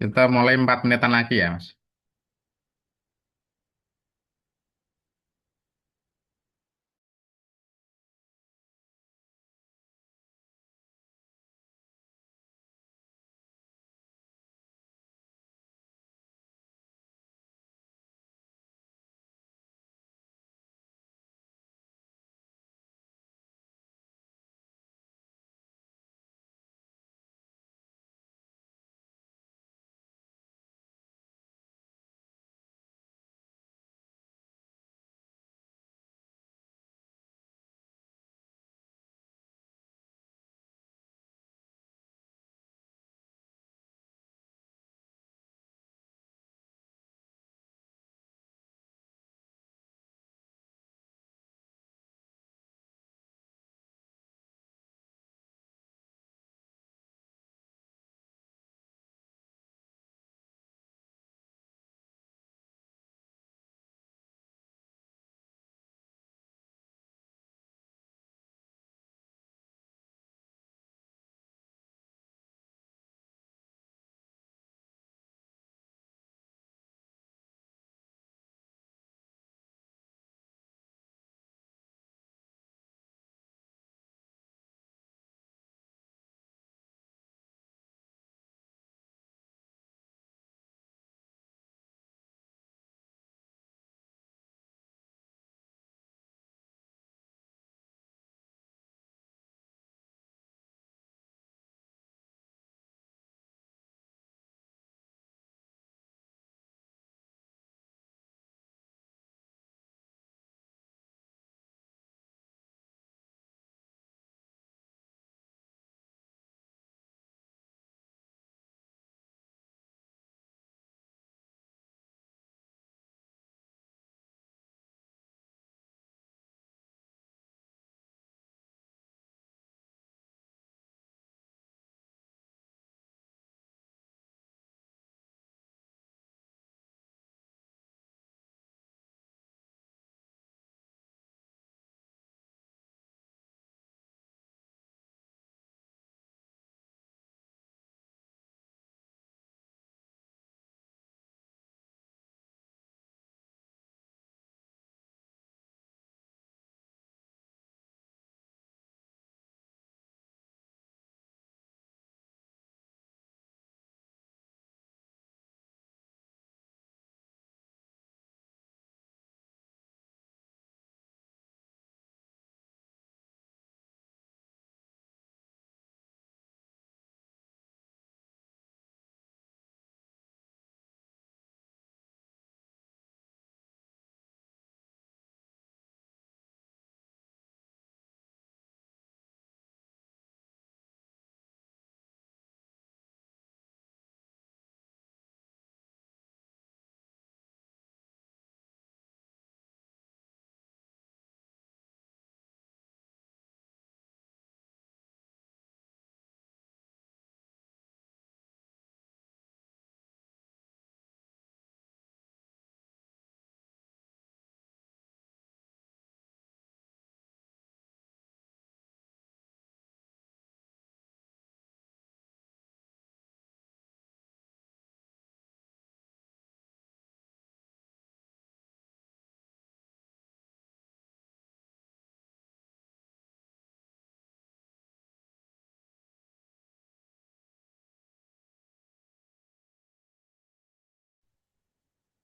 Kita mulai 4 menitan lagi ya, Mas.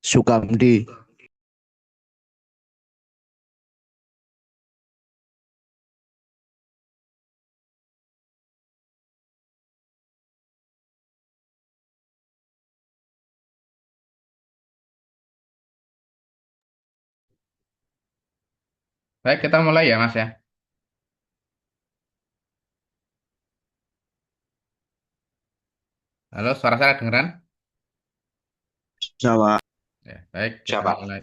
Sukamdi. Baik, kita mulai ya, Mas ya. Halo, suara saya kedengeran? Jawa. Ya, baik, kita Siapa? mulai.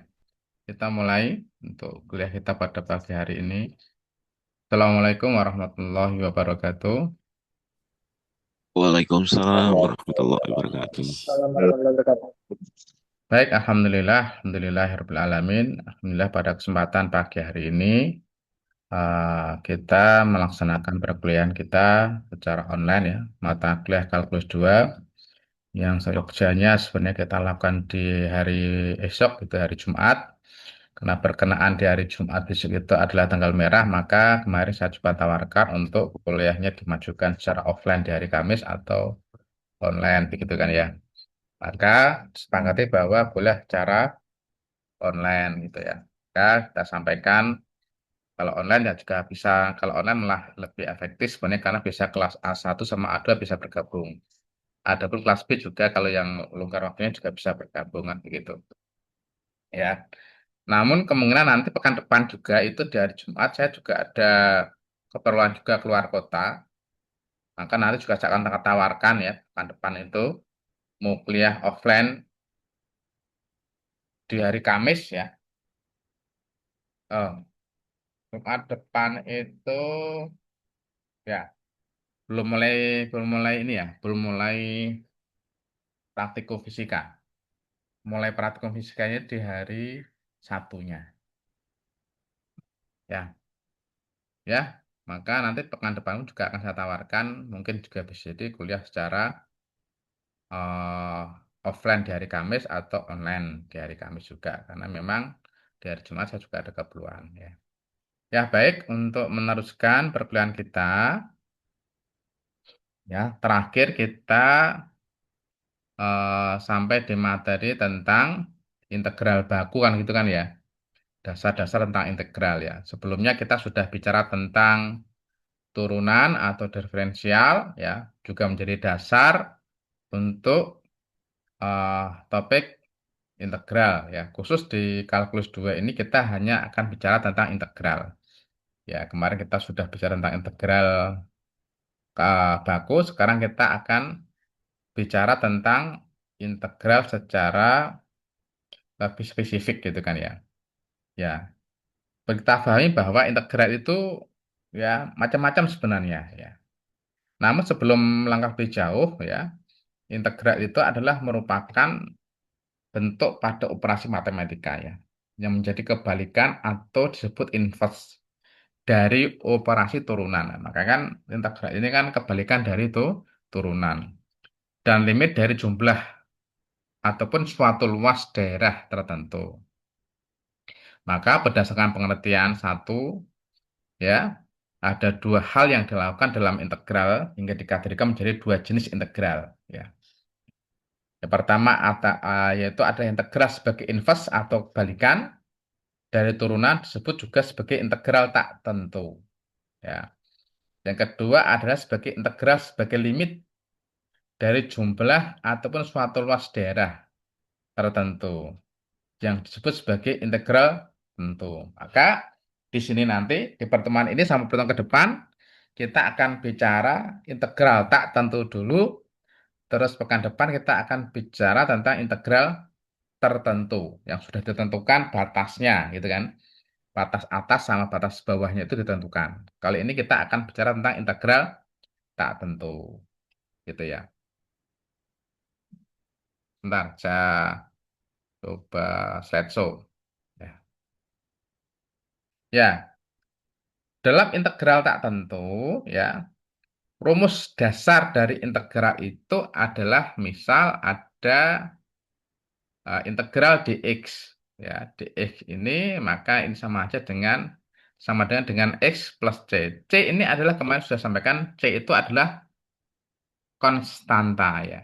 Kita mulai untuk kuliah kita pada pagi hari ini. Assalamualaikum warahmatullahi wabarakatuh. Waalaikumsalam warahmatullahi wabarakatuh. Baik, Alhamdulillah, Alhamdulillahirabbil alamin. Alhamdulillah pada kesempatan pagi hari ini kita melaksanakan perkuliahan kita secara online ya, mata kuliah kalkulus 2 Yang seyogjanya sebenarnya kita lakukan di hari esok, itu hari Jumat. Karena berkenaan di hari Jumat besok itu adalah tanggal merah, maka kemarin saya coba tawarkan untuk kuliahnya dimajukan secara offline di hari Kamis atau online, begitu kan ya. Maka sepakati bahwa boleh cara online gitu ya. Maka kita sampaikan kalau online ya juga bisa, kalau online malah lebih efektif sebenarnya karena bisa kelas A1 sama A2 bisa bergabung. Adapun kelas B juga kalau yang longgar waktunya juga bisa bergabungan begitu. Ya. Namun kemungkinan nanti pekan depan juga itu di hari Jumat saya juga ada keperluan juga keluar kota. Maka nanti juga saya akan tawarkan ya pekan depan itu mau kuliah offline di hari Kamis ya. Oh, Jumat depan itu ya belum mulai ini ya, belum mulai praktikum fisika. Mulai praktikum fisikanya di hari Sabtunya. Ya, ya. Maka nanti pekan depan juga akan saya tawarkan mungkin juga bisa jadi kuliah secara eh, offline di hari Kamis atau online di hari Kamis juga karena memang di hari Jumat saya juga ada keperluan ya. Ya, baik untuk meneruskan perkuliahan kita ya terakhir kita sampai di materi tentang integral baku kan gitu kan ya. Dasar-dasar tentang integral ya. Sebelumnya kita sudah bicara tentang turunan atau diferensial ya, juga menjadi dasar untuk topik integral ya. Khusus di kalkulus 2 ini kita hanya akan bicara tentang integral. Ya, kemarin kita sudah bicara tentang integral baku, sekarang kita akan bicara tentang integral secara lebih spesifik gitu kan ya. Ya, kita pahami bahwa integral itu ya macam-macam sebenarnya ya. Namun sebelum melangkah lebih jauh ya, integral itu adalah merupakan bentuk pada operasi matematika ya, yang menjadi kebalikan atau disebut inverse dari operasi turunan. Nah, maka kan integral ini kan kebalikan dari itu turunan dan limit dari jumlah ataupun suatu luas daerah tertentu. Maka berdasarkan pengertian satu ya, ada dua hal yang dilakukan dalam integral hingga dikategorikan menjadi dua jenis integral ya. Yang pertama yaitu ada integral sebagai inverse atau kebalikan dari turunan disebut juga sebagai integral tak tentu. Ya. Yang kedua adalah sebagai integral sebagai limit dari jumlah ataupun suatu luas daerah tertentu yang disebut sebagai integral tentu. Maka di sini nanti di pertemuan ini sampai pertemuan ke depan kita akan bicara integral tak tentu dulu, terus pekan depan kita akan bicara tentang integral tertentu yang sudah ditentukan batasnya gitu kan. Batas atas sama batas bawahnya itu ditentukan. Kali ini kita akan bicara tentang integral tak tentu gitu ya. Bentar, saya coba slideshow. Ya. Ya, dalam integral tak tentu ya, rumus dasar dari integral itu adalah misal ada integral dx ya, dx ini maka ini sama dengan x plus c. C ini adalah kemarin sudah sampaikan c itu adalah konstanta ya.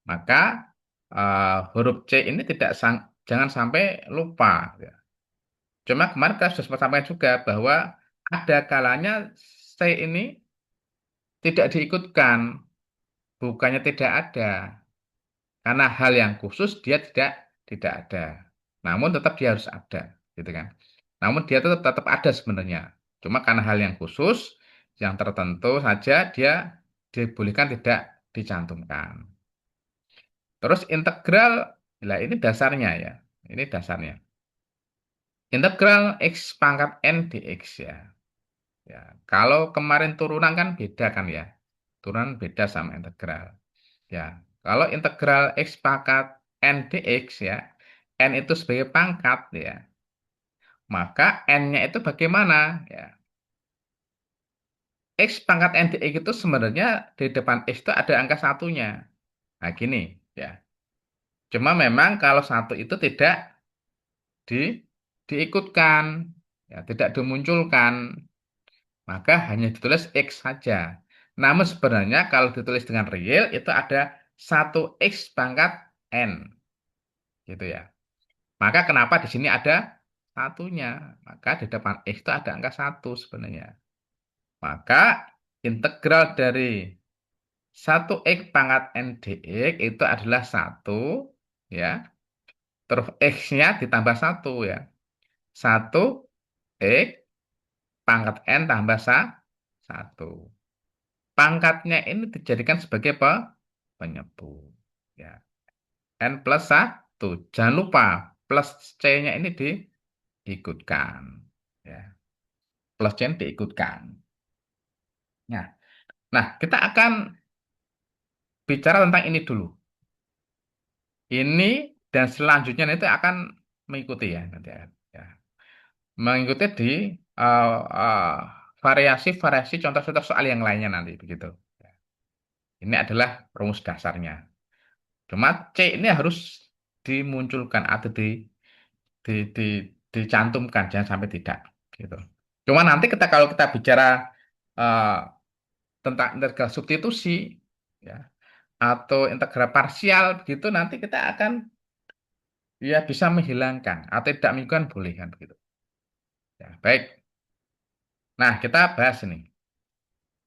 Maka huruf C ini jangan sampai lupa. Ya. Cuma kemarin kita sudah sempat sampaikan juga bahwa ada kalanya C ini tidak diikutkan, bukannya tidak ada. Karena hal yang khusus dia tidak ada. Namun tetap dia harus ada, gitu kan. Namun dia tetap tetap ada sebenarnya. Cuma karena hal yang khusus, yang tertentu saja dia dibolehkan tidak dicantumkan. Terus integral, lah ini dasarnya ya. Ini dasarnya. Integral x pangkat n dx ya. Ya, kalau kemarin turunan kan beda kan ya. Turunan beda sama integral. Ya, kalau integral x pangkat n dx ya, n itu sebagai pangkat ya, maka n-nya itu bagaimana? Ya, x pangkat n dx itu sebenarnya di depan x itu ada angka satunya. Nah, gini ya. Cuma memang kalau satu itu tidak di, diikutkan, ya, tidak dimunculkan, maka hanya ditulis X saja. Namun sebenarnya kalau ditulis dengan real itu ada satu X pangkat N, gitu ya. Maka kenapa di sini ada satunya? Maka di depan X itu ada angka satu sebenarnya. Maka integral dari satu X pangkat N dx itu adalah satu, ya. Terus X-nya ditambah satu, ya. Satu X pangkat N tambah satu. Pangkatnya ini dijadikan sebagai penyebut. Ya. N plus satu. Jangan lupa plus C-nya ini diikutkan. Ya. Plus C diikutkan. Nah, nah, kita akan bicara tentang ini dulu. Ini dan selanjutnya nanti akan mengikuti ya nanti ya. Ya. Mengikuti di eh, eh, variasi-variasi contoh-contoh soal yang lainnya nanti begitu. Ya. Ini adalah rumus dasarnya. Cuma C ini harus dimunculkan atau di, di, dicantumkan, jangan sampai tidak gitu. Cuma nanti kalau kita bicara eh, tentang integral substitusi ya atau integral parsial begitu nanti kita akan ya bisa menghilangkan atau tidak menghilangkan boleh kan begitu. Ya, baik. Nah, kita bahas ini.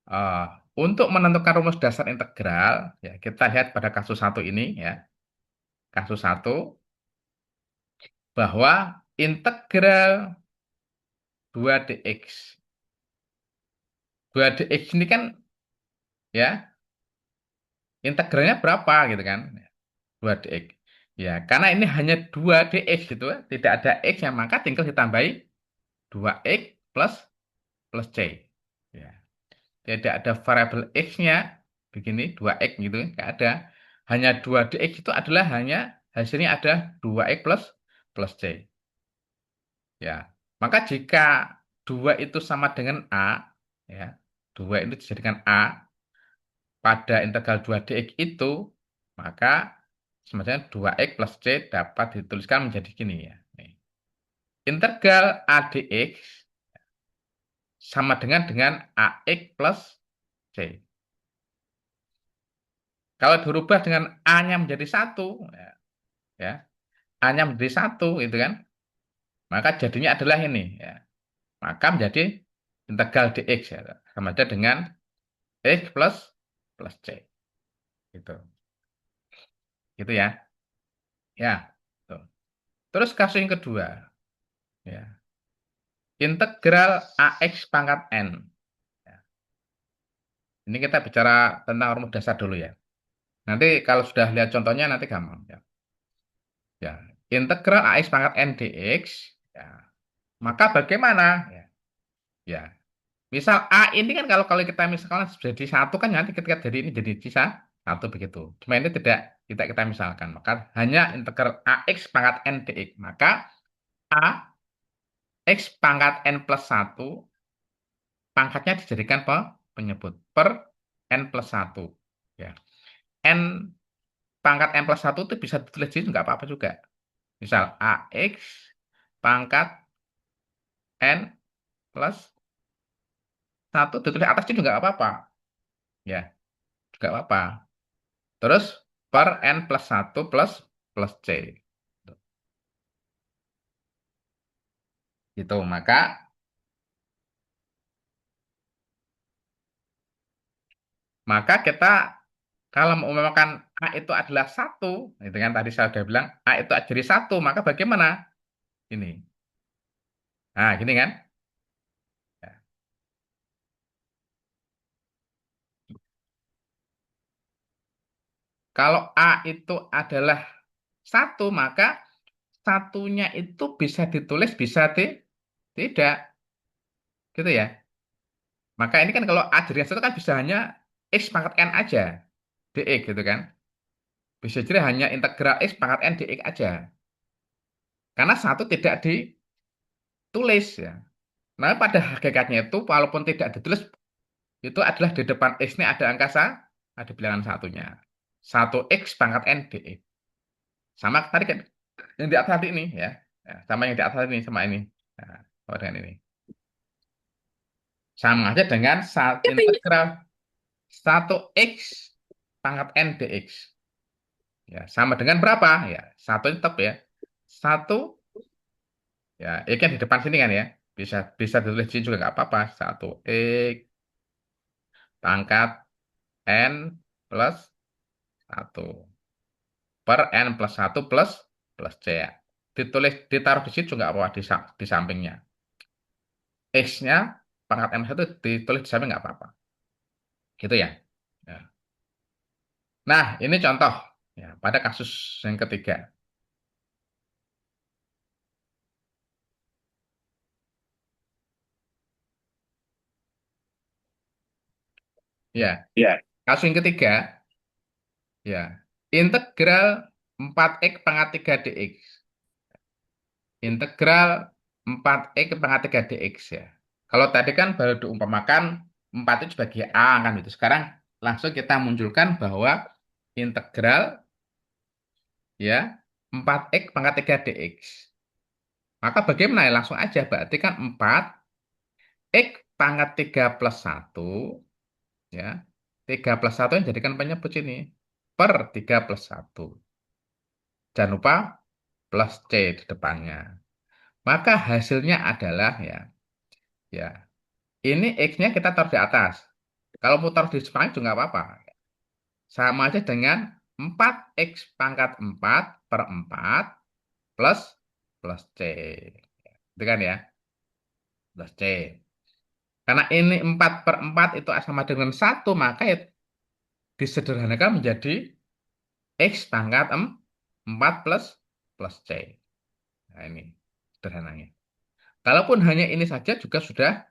Eh, untuk menentukan rumus dasar integral, ya kita lihat pada kasus satu ini ya. Kasus satu bahwa integral 2 dx. 2 dx ini kan ya integralnya berapa gitu kan? 2 dx. Ya, karena ini hanya 2 dx gitu ya, tidak ada x yang maka tinggal ditambahi 2x plus plus c. Ya. Tidak ada variabel x-nya begini 2x gitu nggak ada. Hanya 2 dx itu adalah hanya hasilnya ada 2x plus plus c. Ya. Maka jika 2 itu sama dengan a, ya, 2 itu dijadikan a pada integral 2 dx itu, maka semacamnya 2x plus c dapat dituliskan menjadi gini ya. Nih. Integral a dx sama dengan ax plus c. Kalau dirubah dengan a-nya menjadi satu, ya, ya, a-nya menjadi satu, itu kan, maka jadinya adalah ini, ya. Maka menjadi integral dx ya, sama aja dengan x plus plus c, gitu, gitu ya, ya. Tuh. Terus kasus yang kedua, ya, integral ax pangkat n. Ya. Ini kita bicara tentang rumus dasar dulu ya. Nanti kalau sudah lihat contohnya nanti gampang ya. Ya, integral ax pangkat n dx. Ya. Maka bagaimana? Ya. Ya, misal A ini kan kalau kita misalkan jadi satu kan nanti ketika jadi ini jadi sisa satu begitu. Cuma ini tidak kita misalkan. Maka hanya integral AX pangkat N dx. Maka A X pangkat N plus satu pangkatnya dijadikan penyebut per N plus satu. Ya. N pangkat N plus satu itu bisa ditulis di nggak apa-apa juga. Misal AX pangkat N plus satu ditulis atas itu juga nggak apa-apa. Ya, juga apa-apa. Terus per N plus satu plus plus C. Gitu. Maka kita kalau mengumpamakan A itu adalah satu, itu kan tadi saya sudah bilang A itu jadi satu, maka bagaimana? Ini. Nah, gini kan? Ya. Kalau A itu adalah satu, maka satunya itu bisa ditulis, bisa tidak. Gitu ya. Maka ini kan kalau A jadi satu kan bisa hanya X pangkat N aja. DX gitu kan. Bisa jadi hanya integral X pangkat N DX aja. Karena satu tidak ditulis ya. Nah, pada hakikatnya itu walaupun tidak ditulis itu adalah di depan X ini ada angka ada bilangan satunya. 1x pangkat n dx. Sama tadi kan yang di atas tadi ini ya. Ya, sama yang di atas ini sama ini. Nah, sama dengan ini. Sama aja dengan integral 1x pangkat n dx. Ya, sama dengan berapa? Ya, satu ini tetap ya. Satu, ya, x yang di depan sini kan ya. Bisa bisa ditulis di sini juga nggak apa-apa. Satu x pangkat n plus satu per n plus satu plus c ya. Ditaruh di sini juga nggak apa-apa di sampingnya. X-nya pangkat n plus satu ditulis di samping nggak apa-apa. Gitu ya. Ya. Nah, ini contoh ya pada kasus yang ketiga. Ya, Ya. kasus yang ketiga. Ya, integral 4x pangkat 3 dx. Integral 4x pangkat 3 dx ya. Kalau tadi kan baru diumpamakan 4 itu sebagai A kan itu. Sekarang langsung kita munculkan bahwa integral ya 4x pangkat 3 dx. Maka bagaimana ya? Langsung aja. Berarti kan 4x pangkat 3 plus 1 ya. 3 plus 1 yang jadikan penyebut sini. Per 3 plus 1. Jangan lupa plus C di depannya. Maka hasilnya adalah ya ini X-nya kita taruh di atas. Kalau mau taruh di depan juga nggak apa-apa. Sama aja dengan 4x pangkat 4 per 4 plus plus C. Itu kan ya, plus C. Karena ini 4 per 4 itu sama dengan 1, maka ya disederhanakan menjadi X pangkat 4 plus plus C. Nah ini sederhananya. Kalaupun hanya ini saja juga sudah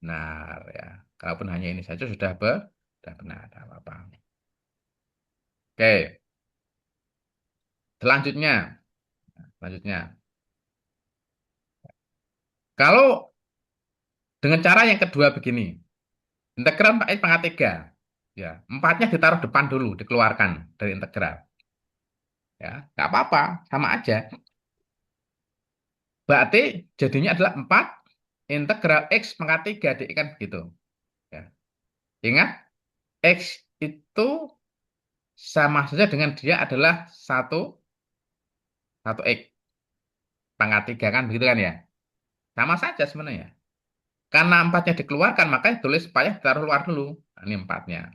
benar ya. Kalaupun hanya ini saja sudah benar, tidak apa-apa. Oke, selanjutnya, selanjutnya. Kalau dengan cara yang kedua begini, integral 4x pangkat 3. Ya, 4-nya ditaruh depan dulu, dikeluarkan dari integral. Ya, nggak apa-apa, sama aja. Berarti jadinya adalah 4 integral x pangkat 3 dx kan begitu. Ya. Ingat, x itu sama saja dengan dia adalah satu x pangkat 3 kan begitu kan ya. Sama saja sebenarnya. Karena 4-nya dikeluarkan, maka tulis supaya ditaruh luar dulu. Nah, ini 4-nya.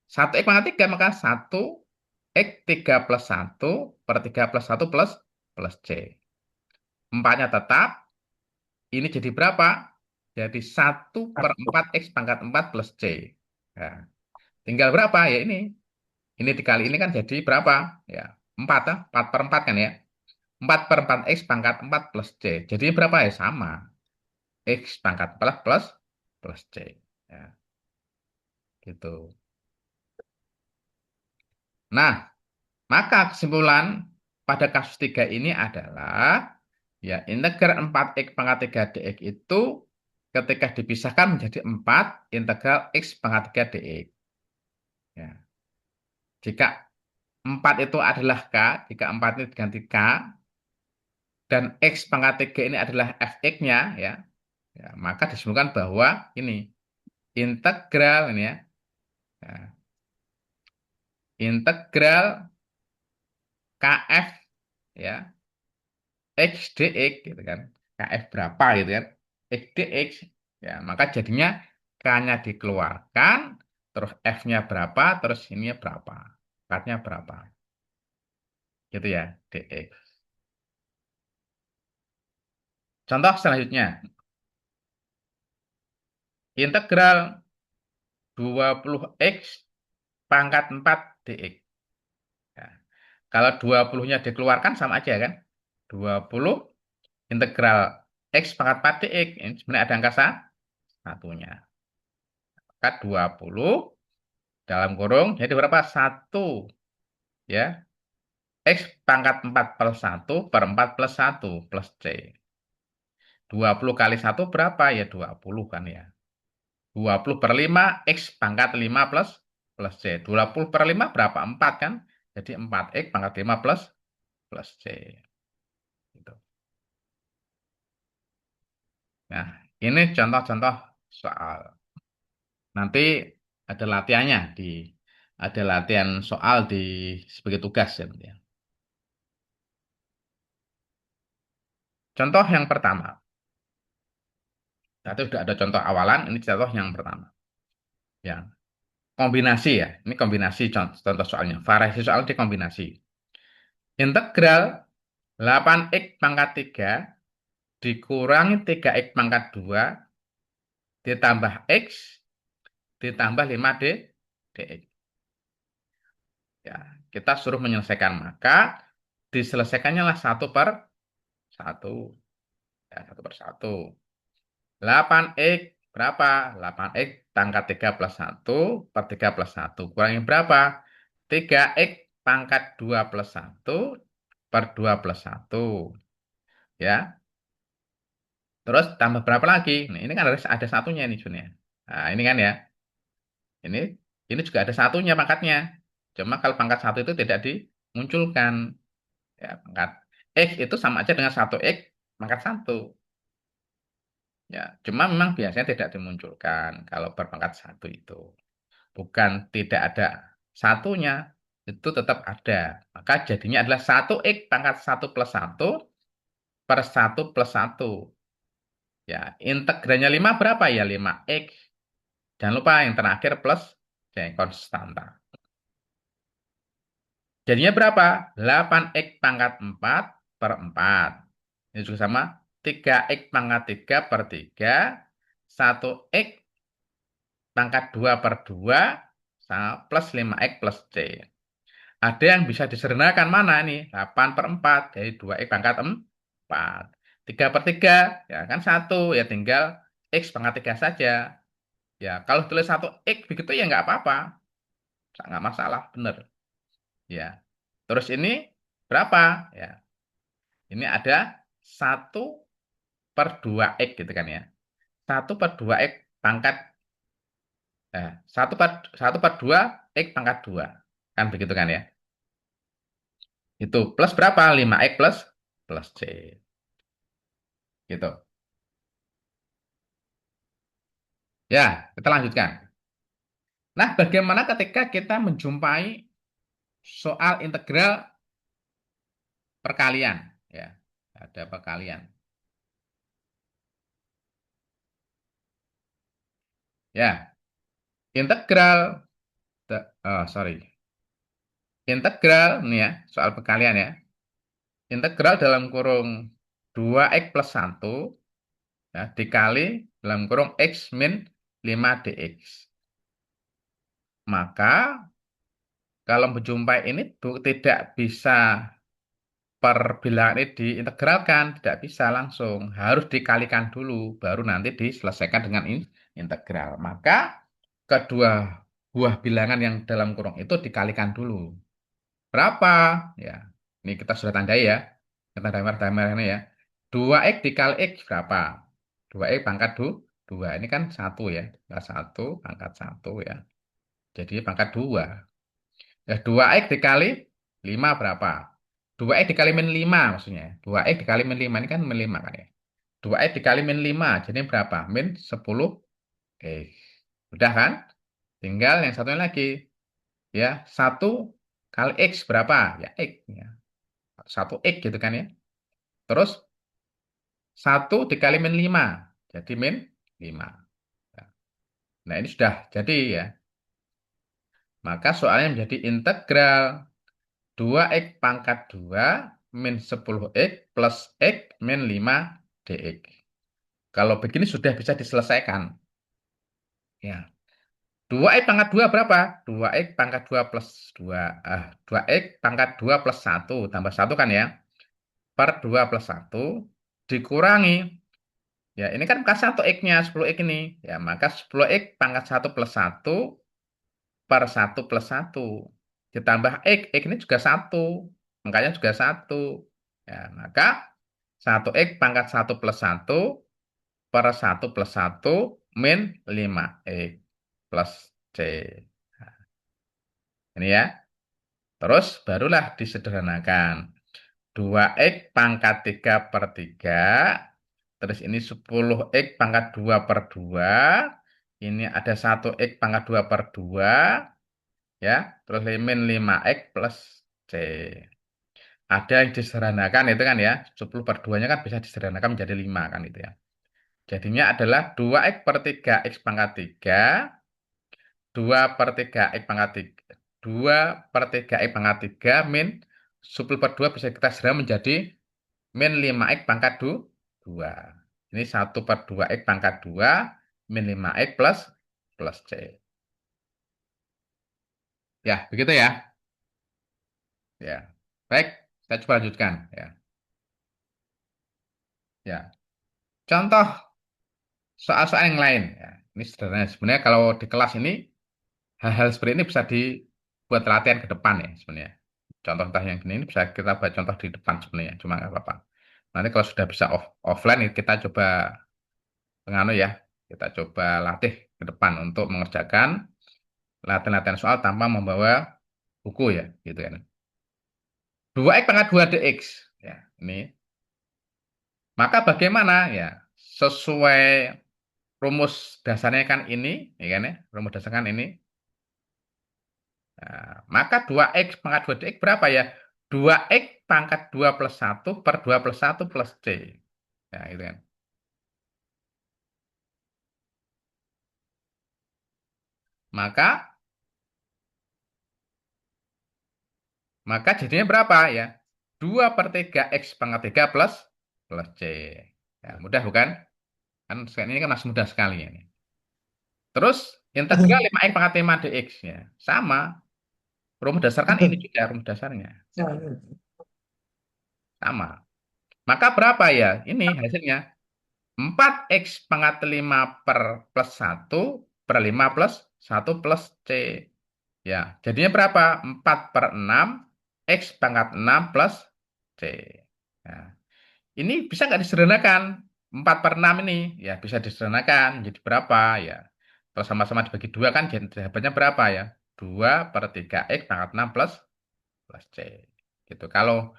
1x pangkat 3, maka 1x 3 plus 1 per 3 plus 1 plus C. 4-nya tetap, ini jadi berapa? Jadi 1/4 X pangkat 4 plus C. Nah, tinggal berapa? Ya ini. Ini dikali ini kan jadi berapa? Ya, 4, 4 per 4 kan ya. 4 per 4 X pangkat 4 plus C. Jadi berapa ya? Sama. X pangkat 4 plus C. Ya, gitu. Nah, maka kesimpulan pada kasus 3 ini adalah ya integral 4x pangkat 3 dx itu ketika dipisahkan menjadi 4 integral x pangkat 3 dx. Ya. Jika 4 itu adalah K, jika 4 ini diganti K, dan X pangkat 3 ini adalah Fx-nya, ya, maka disimpulkan bahwa ini integral ini ya, integral Kf ya X dx gitu kan, Kf berapa gitu kan, X dx, ya maka jadinya K-nya dikeluarkan, terus F-nya berapa, terus ininya berapa, K-nya berapa, gitu ya, dx. Contoh selanjutnya, integral 20x pangkat 4 dx. Ya. Kalau 20-nya dikeluarkan sama aja kan. 20 integral x pangkat 4 dx. Ini sebenarnya ada angka satunya. Maka 20 dalam kurung jadi berapa? 1 ya. X pangkat 4 per 1 per 4 plus 1 plus C. 20 kali 1 berapa? Ya 20 kan ya. 20 per 5 X pangkat 5 plus plus C. 20/5 berapa? 4 kan? Jadi 4X pangkat 5 plus C. Gitu. Nah, ini contoh-contoh soal. Nanti ada latihannya ada latihan soal sebagai tugas ya, nanti ya. Contoh yang pertama. Tadi sudah ada contoh awalan, ini contoh yang pertama. Ya, kombinasi ya. Ini kombinasi contoh soalnya. Variasi soal di kombinasi. Integral 8x pangkat 3 dikurangi 3x pangkat 2 ditambah x ditambah 5 dx. Ya, kita suruh menyelesaikan, maka diselesaikannya lah satu per satu. Ya, satu per satu. 8x berapa? 8x pangkat 3 plus satu per 3 plus satu. Kurangin berapa? 3x pangkat 2 plus satu per 2 plus satu. Ya, terus tambah berapa lagi? Nah, ini kan ada satunya ini Jun ya. Nah, ini kan ya. Ini ini juga ada satunya pangkatnya. Cuma kalau pangkat satu itu tidak dimunculkan. Ya, pangkat X itu sama aja dengan satu X pangkat satu. Ya, cuma memang biasanya tidak dimunculkan kalau berpangkat satu itu. Bukan tidak ada satunya, itu tetap ada. Maka jadinya adalah satu X pangkat satu plus satu per satu plus satu. Ya, integralnya 5 berapa ya? 5X. Jangan lupa yang terakhir plus ya, konstanta. Jadinya berapa? 8x pangkat 4 per 4. Ini juga sama. 3x pangkat 3 per 3. 1x pangkat 2 per 2. Plus 5x plus C. Ada yang bisa disederhanakan mana ini? 8 per 4. Jadi 2x pangkat 4. 3 per 3. Ya kan 1. Ya tinggal x pangkat 3 saja. Ya kalau tulis 1x begitu ya nggak apa-apa. Nggak masalah. Benar. Ya. Terus ini berapa? Ya. Ini ada 1/2x gitu kan ya. 1/2x pangkat 1/2 x pangkat 2. Kan begitu kan ya. Itu plus berapa? 5x plus C. Gitu. Ya, kita lanjutkan. Nah, bagaimana ketika kita menjumpai soal integral perkalian? Ya, ada perkalian. Ya, integral, sorry. Integral, nih ya, soal perkalian ya. Integral dalam kurung 2x plus 1 ya, dikali dalam kurung x min 5 dx. Maka kalau menjumpai ini tidak bisa perbilangan ini diintegralkan, tidak bisa langsung. Harus dikalikan dulu, baru nanti diselesaikan dengan integral. Maka kedua buah bilangan yang dalam kurung itu dikalikan dulu. Berapa? Ya, ini kita sudah tandai ya. Kita timer ini ya. 2x dikali x berapa? 2x pangkat 2. Ini kan 1 ya. Pangkat 1 pangkat 1 ya. Jadi pangkat 2. Ya, 2x dikali 5 berapa? 2x dikali min 5 maksudnya. 2x dikali min 5 ini kan min 5 kan ya. 2x dikali min 5 jadi berapa? Min 10x. Udah kan? Tinggal yang satunya lagi. Ya, 1 kali x berapa? Ya, x. Ya. 1x gitu kan ya. Terus 1 dikali min 5. Jadi min 5. Nah, ini sudah jadi ya. Maka soalnya menjadi integral 2x pangkat 2 min 10x plus x min 5 dx. Kalau begini sudah bisa diselesaikan. Ya. 2x pangkat 2 berapa? 2x pangkat 2 plus 2. 2x pangkat 2 plus 1. Tambah 1 kan ya. Per 2 plus 1 dikurangi. Ya, ini kan bukan 1 X-nya, 10 X ini. Ya, maka 10 X pangkat 1 plus 1 per 1 plus 1. Ditambah X ini juga 1. Makanya juga 1. Ya, maka 1X pangkat 1 plus 1 per 1 plus 1 min 5X plus C. Ini ya. Terus barulah disederhanakan. 2x pangkat 3 per 3. Terus ini 10x pangkat 2 per 2. Ini ada 1x pangkat 2 per 2. Ya. Terus min 5x plus C. Ada yang disederhanakan itu kan ya. 10 per 2-nya kan bisa disederhanakan menjadi 5 kan itu ya. Jadinya adalah 2x per 3x pangkat 3. 2 per 3x pangkat 3. 2 per 3x pangkat 3 min 10 per 2 bisa kita sederhana menjadi min 5x pangkat 2. Ini 1/2x pangkat 2 min 5x plus C. Ya, begitu ya. Ya. Baik, saya coba lanjutkan ya. Ya. Contoh soal-soal yang lain ya. Ini sederhana. Sebenarnya kalau di kelas ini hal-hal seperti ini bisa dibuat latihan ke depan ya sebenarnya. Contoh-contoh yang gini ini bisa kita buat contoh di depan sebenarnya, cuma nggak apa-apa. Nanti kalau sudah bisa offline kita coba penganu ya, kita coba latih ke depan untuk mengerjakan latihan-latihan soal tanpa membawa buku ya, gitu kan. 2x pangkat 2 dx. Ya, ini. Maka bagaimana ya? Sesuai rumus dasarnya kan ini, ya kan ya? Rumus dasarnya kan ini. Nah, maka 2x pangkat 2 dx berapa ya? 2x pangkat 2 plus 1 per 2 plus 1 plus c. Ya, itu kan. Maka maka jadinya berapa ya? 2 per 3 x pangkat 3 plus c. Ya, mudah bukan? Kan ini kan masih mudah sekali ya. Terus integral 5x pangkat 5 dx ya. Sama. Rumus dasar kan ini juga rumus dasarnya. Sama. Maka berapa ya? Ini hasilnya 4x pangkat 5 per plus 1 per 5 plus 1 plus c. Ya, jadinya berapa? 4 per 6 x pangkat 6 plus c. Nah, ini bisa nggak disederhanakan? 4 per 6 ini. Ya, bisa disederhanakan. Jadi berapa ya? Kalau sama-sama dibagi 2 kan jawabannya berapa ya? 2 per 3x pangkat 6 plus C. Gitu. Kalau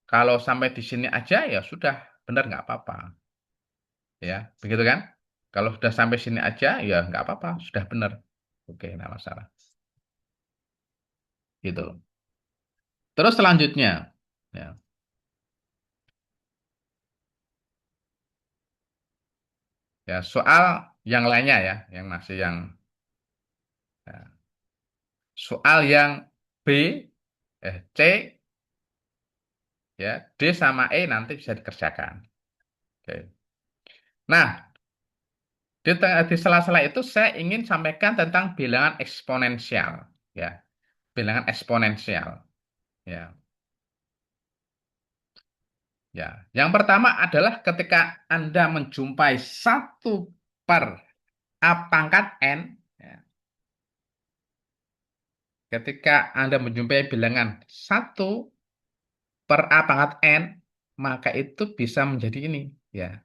kalau sampai di sini aja ya sudah benar nggak apa-apa. Ya, begitu kan? Kalau sudah sampai sini aja ya nggak apa-apa, sudah benar. Oke, nggak masalah. Gitu. Terus selanjutnya, ya, ya soal yang lainnya ya, yang masih yang ya, soal yang B, C, ya, D sama E nanti bisa dikerjakan. Oke. Nah, di sela-sela itu saya ingin sampaikan tentang bilangan eksponensial, ya, bilangan eksponensial, ya, ya. Yang pertama adalah ketika Anda menjumpai 1/A pangkat n, ya, ketika Anda menjumpai bilangan 1/A pangkat n, maka itu bisa menjadi ini, ya,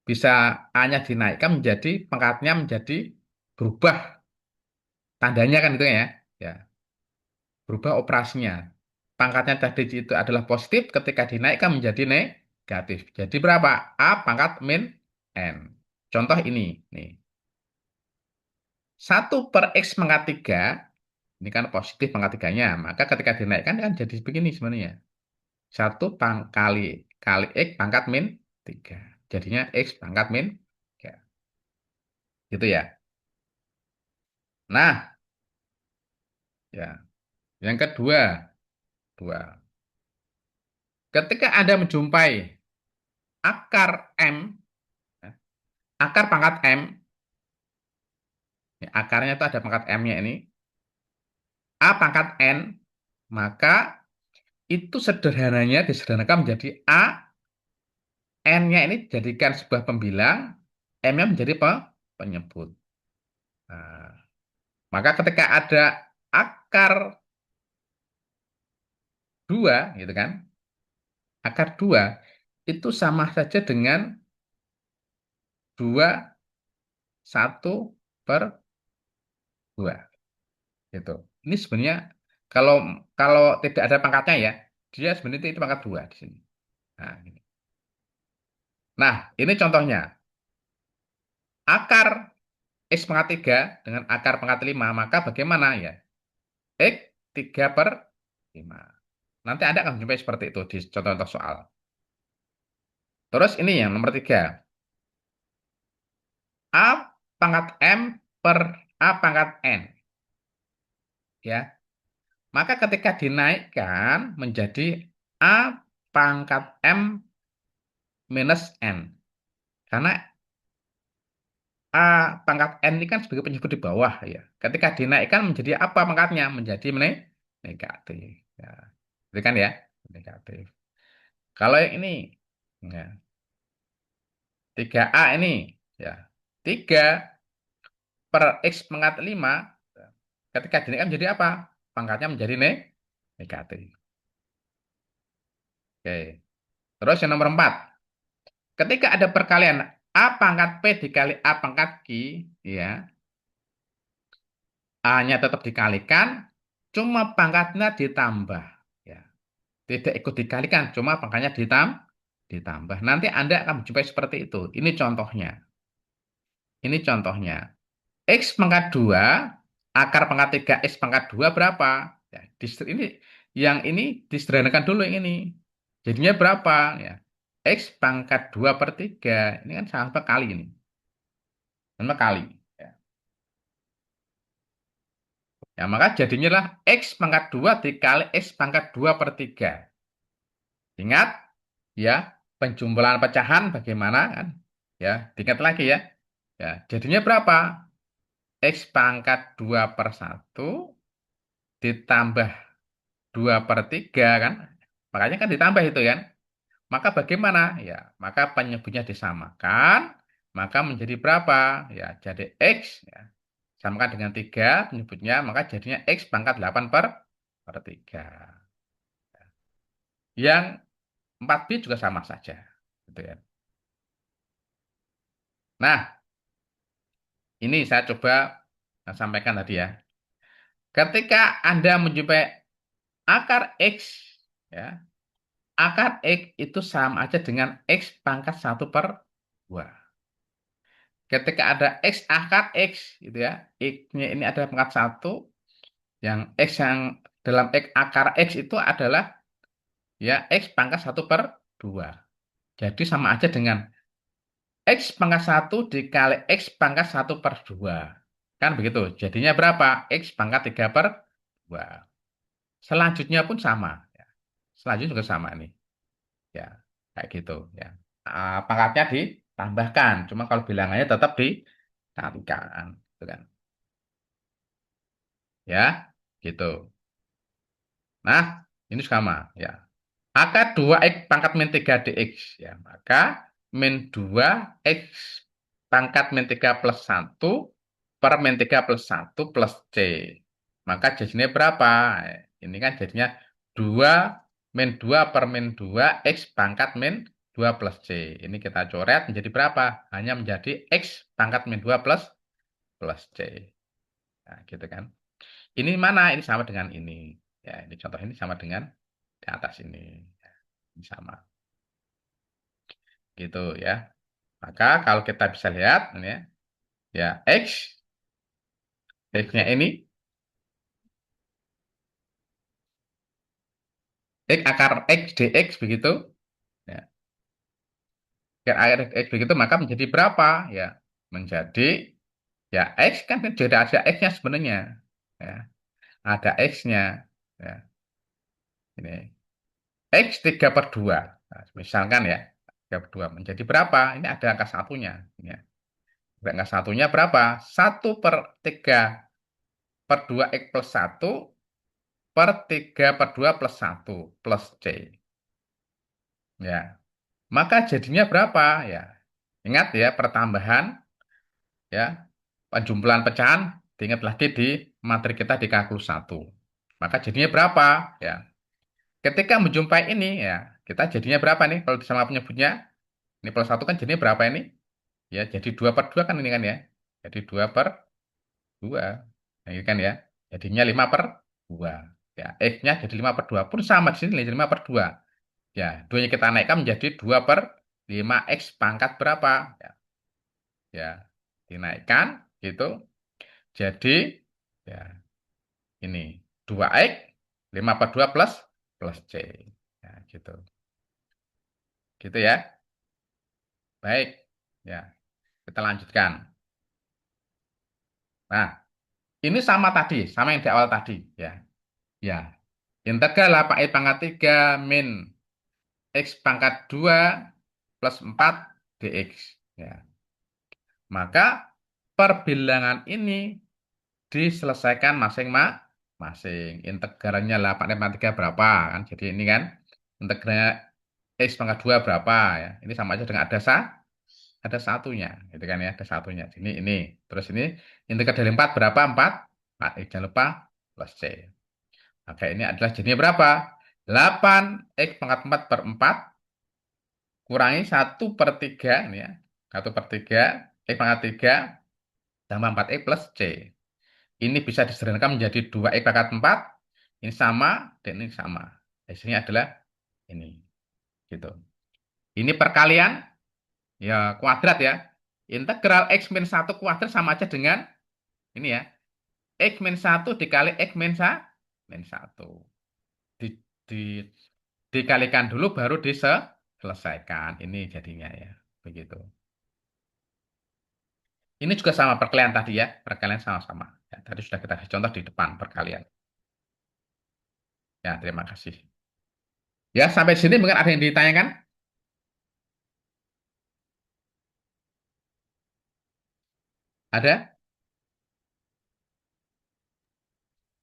bisa A-nya dinaikkan menjadi pangkatnya menjadi berubah tandanya kan itu ya, ya. Berubah operasinya. Pangkatnya tadi itu adalah positif, ketika dinaikkan menjadi negatif. Jadi berapa? A pangkat min N. Contoh ini. Nih. 1/x pangkat 3, ini kan positif pangkat 3-nya. Maka ketika dinaikkan kan jadi begini sebenarnya. 1 kali X pangkat min 3. Jadinya X pangkat min 3. Gitu ya. Nah, ya. Yang kedua, dua. Ketika Anda menjumpai akar M, ya, akar pangkat M, ya, akarnya itu ada pangkat M-nya ini, A pangkat N, maka itu sederhananya disederhanakan menjadi A, N-nya ini dijadikan sebuah pembilang, M-nya menjadi penyebut. Nah, maka ketika ada akar 2, gitu kan, akar 2 itu sama saja dengan 2 1/2. Gitu. Ini sebenarnya Kalau kalau tidak ada pangkatnya ya, dia sebenarnya itu pangkat 2 di sini. Nah, ini. Nah, ini contohnya. Akar X pangkat 3 dengan akar pangkat 5 maka bagaimana ya? X 3 per 5. Nanti Anda akan menjumpai seperti itu di contoh-contoh soal. Terus ini yang nomor 3. A pangkat M per A pangkat N. Ya. Maka ketika dinaikkan menjadi A pangkat M minus N. Karena A pangkat N ini kan sebagai penyebut di bawah ya. Ketika dinaikkan menjadi apa pangkatnya? Menjadi negatif. Ya. Itu kan ya, negatif. Kalau yang ini, ya, 3A ini, ya, 3 per X pangkat 5, ketika dinaikkan menjadi apa? Pangkatnya menjadi negatif. Oke. Terus yang nomor 4. Ketika ada perkalian A pangkat P dikali A pangkat Q, ya, A-nya tetap dikalikan, cuma pangkatnya ditambah. Ya. Tidak ikut dikalikan, cuma pangkatnya ditambah. Nanti Anda akan menjumpai seperti itu. Ini contohnya. Ini contohnya. X pangkat 2, akar pangkat 3 X pangkat 2 berapa? Ya, ini yang ini disederhanakan dulu yang ini. Jadinya berapa? Ya. X pangkat 2 per 3. Ini kan sama kali ini. Sama kali. Ya. Ya, maka jadinya lah X pangkat 2 dikali X pangkat 2 per 3. Ingat, ya, penjumlahan pecahan bagaimana kan? Ya, diingat lagi ya. Ya, jadinya berapa? X pangkat 2 per 1 ditambah 2 per 3 kan? Makanya kan ditambah itu kan? Maka bagaimana? Ya, maka penyebutnya disamakan, maka menjadi berapa? Ya, jadi X ya. Samakan dengan 3 penyebutnya, maka jadinya X pangkat 8 per 3. Yang 4B juga sama saja. Gitu ya. Nah, ini saya coba sampaikan tadi ya. Ketika Anda menjumpai akar X, ya, akar X itu sama aja dengan X pangkat 1/2. Ketika ada X akar X, gitu ya, X-nya ini ada pangkat 1, yang X yang dalam X akar X itu adalah ya X pangkat 1/2. Jadi sama aja dengan X pangkat 1 dikali X pangkat 1/2. Kan begitu. Jadinya berapa? X pangkat 3/2. Selanjutnya pun sama. Ya. Selanjutnya juga sama nih. Ya, kayak gitu. Ya. Pangkatnya ditambahkan. Cuma kalau bilangannya tetap dikalikan. Gitu kan. Ya, gitu. Nah, ini sama. Ya. Akar 2X pangkat min 3 dx. Ya, maka min 2X pangkat min 3 plus 1 per min 3 plus 1 plus C. Maka jadinya berapa? Ini kan jadinya 2 min 2 per min 2 X pangkat min 2 plus C. Ini kita coret menjadi berapa? Hanya menjadi X pangkat min 2 plus C. Nah, gitu kan. Ini mana? Ini sama dengan ini. Ya, ini contoh ini sama dengan di atas ini. Ya, ini sama. Gitu ya. Maka kalau kita bisa lihat ini ya, ya X-nya ini X akar X dx begitu. Ya, akar X begitu maka menjadi berapa? Ya, menjadi ya X kan jadi ada X-nya sebenarnya. Ya, ada X-nya. Ya, ini X 3/2. Nah, misalkan ya 3/2 menjadi berapa? Ini ada angka satunya. Ya. Angka satunya berapa? 1/3/2 X plus 1 per 3/2 plus 1 plus C. Ya, maka jadinya berapa? Ya, ingat ya, pertambahan, ya, penjumlahan pecahan, diingat lagi di materi kita di kalkulus 1. Maka jadinya berapa? Ya, ketika menjumpai ini, ya, kita jadinya berapa nih? Kalau sama penyebutnya, ini plus 1 kan jadinya berapa ini? Ya, jadi 2/2 kan ini kan ya. Jadi 2/2. Nah, ini kan ya. Jadinya 5/2. Ya, X-nya jadi 5/2 pun sama di sini 5/2. Ya, 2-nya kita naikkan menjadi 2/5 X pangkat berapa? Ya, ya, dinaikkan gitu. Jadi ya ini 2X 5/2 plus C. Ya, gitu. Gitu ya. Baik. Ya, kita lanjutkan. Nah, ini sama tadi, sama yang di awal tadi, ya. Ya. Integral 8X pangkat 3 min X pangkat 2 plus 4 dx. Ya. Maka perbilangan ini diselesaikan masing-masing. Integralnya 8 pangkat 3 berapa? Kan? Jadi ini kan integralnya X pangkat 2 berapa ya. Ini sama aja dengan ada satunya. Gitu kan ya, ada satunya. Ini. Terus ini integral dari 4 berapa? 4. Nah, jangan lupa plus C. Maka ini adalah jadinya berapa? 8 X pangkat 4 per 4 kurangi 1/3 ini ya. 1/3 X pangkat 3 tambah 4X plus C. Ini bisa disederhanakan menjadi 2X pangkat 4. Ini sama dan ini sama. Hasilnya adalah ini. Gitu. Ini perkalian ya kuadrat ya. Integral X min 1 kuadrat sama aja dengan ini ya. X min 1 dikali X min 1. Di, di, dikalikan dulu baru diselesaikan. Ini jadinya ya. Begitu. Ini juga sama perkalian tadi ya. Perkalian sama-sama. Ya, tadi sudah kita kasih contoh di depan perkalian. Ya, terima kasih. Ya, sampai sini mungkin ada yang ditanyakan? Ada?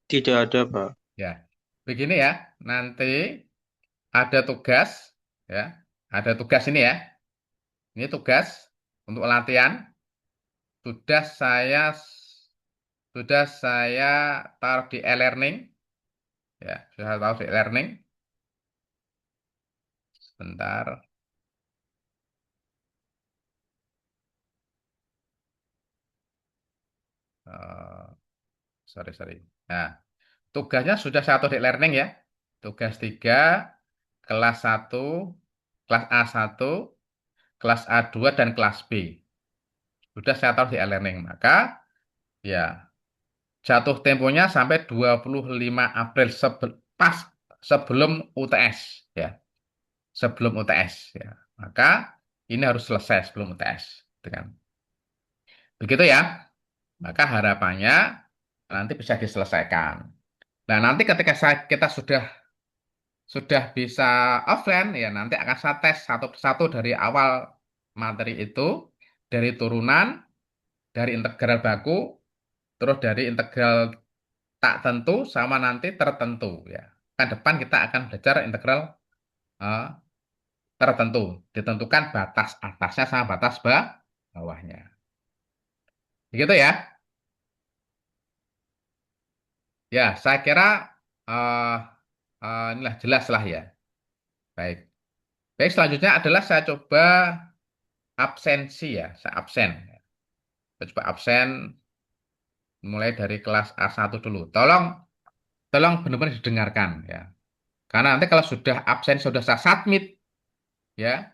Tidak ada, Pak. Ya. Begini ya. Nanti ada tugas ya. Ada tugas ini ya. Ini tugas untuk latihan. Sudah saya sudah saya taruh di e-learning ya. Sudah saya taruh di e-learning. Sebentar. Eh, sorry. Nah, tugasnya sudah saya atur di learning ya. Tugas 3, kelas 1, kelas A1, kelas A2, dan kelas B. Sudah saya taruh di e-learning. Maka ya jatuh temponya sampai 25 April pas sebelum UTS ya. Sebelum UTS ya. Maka ini harus selesai sebelum UTS. Dengan begitu ya. Maka harapannya nanti bisa diselesaikan. Nah, nanti ketika kita sudah bisa offline ya nanti akan saya tes satu persatu dari awal materi itu, dari turunan, dari integral baku, terus dari integral tak tentu sama nanti tertentu ya. Kan depan kita akan belajar integral eh, tertentu, ditentukan batas atasnya sama batas bawahnya. Begitu ya. Ya, saya kira eh, inilah jelas lah ya. Baik. Baik, selanjutnya adalah saya coba absensi ya, saya absen. Saya coba absen mulai dari kelas A1 dulu. Tolong benar-benar didengarkan ya. Karena nanti kalau sudah absen, sudah saya submit ya.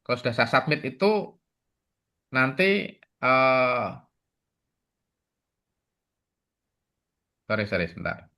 Kalau sudah saya submit itu nanti sorry sebentar.